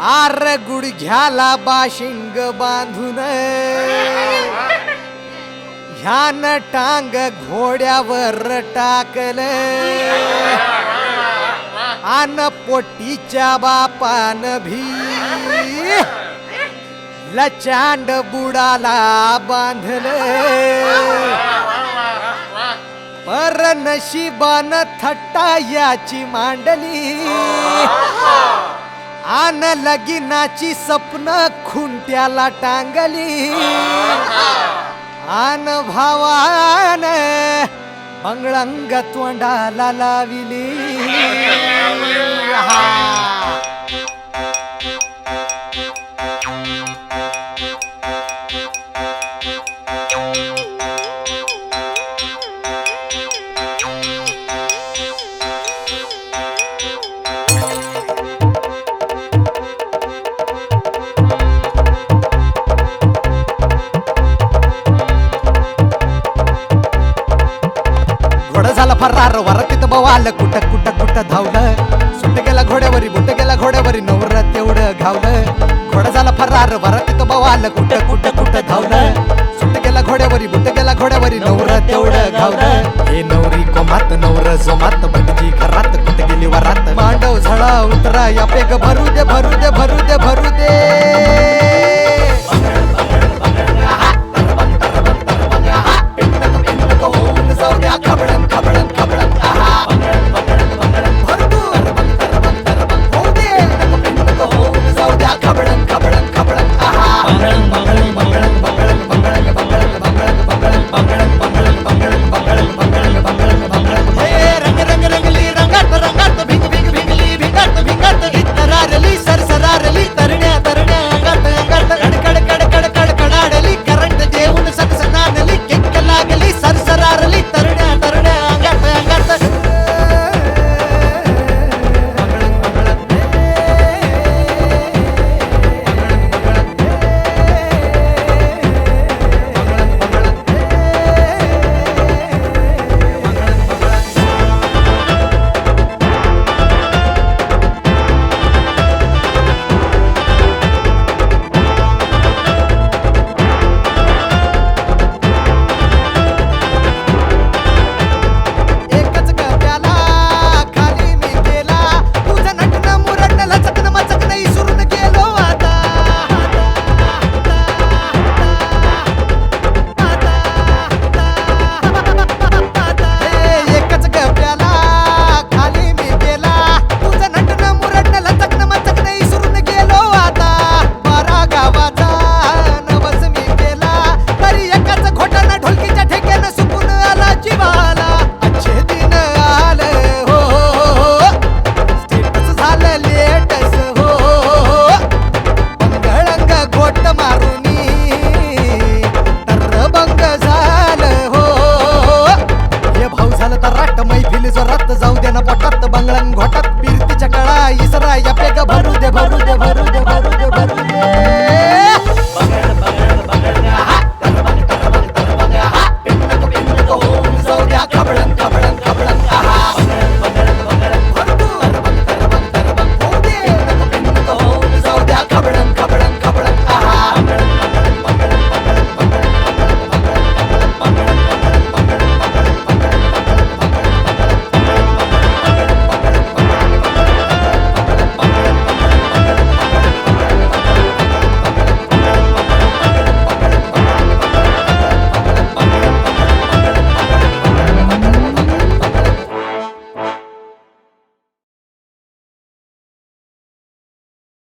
R गुडघ्याला बाशिंग बांधून ह्यान टांग घोड्यावर टाकल आन पोटीच्या बापान भी लचांड बुडाला बांधल पर नशिबान थट्टा याची मांडली आन लगीनाची स्वप्न खुंट्याला टांगली आन भावान बंगळंग तोंडाला लाविली झाला फरार वरातीत बवाल कुठ कुठ कुठ धावलं सुट गेला घोड्यावरी बुट गेला घोड्यावरी नवर तेवढं घावलं घोडा झाला फरार वरातीत बवाल कुठ कुठ कुठ धावलं सुट गेला घोड्यावरी बुट गेला घोड्यावरी नवर तेवढं घावलं हे नवरी कोमात नवर जोमात भटजी घरात कुठ गेली वरात मांडव झळा उतरा या पेग भरू दे भरू दे भरू दे भरू दे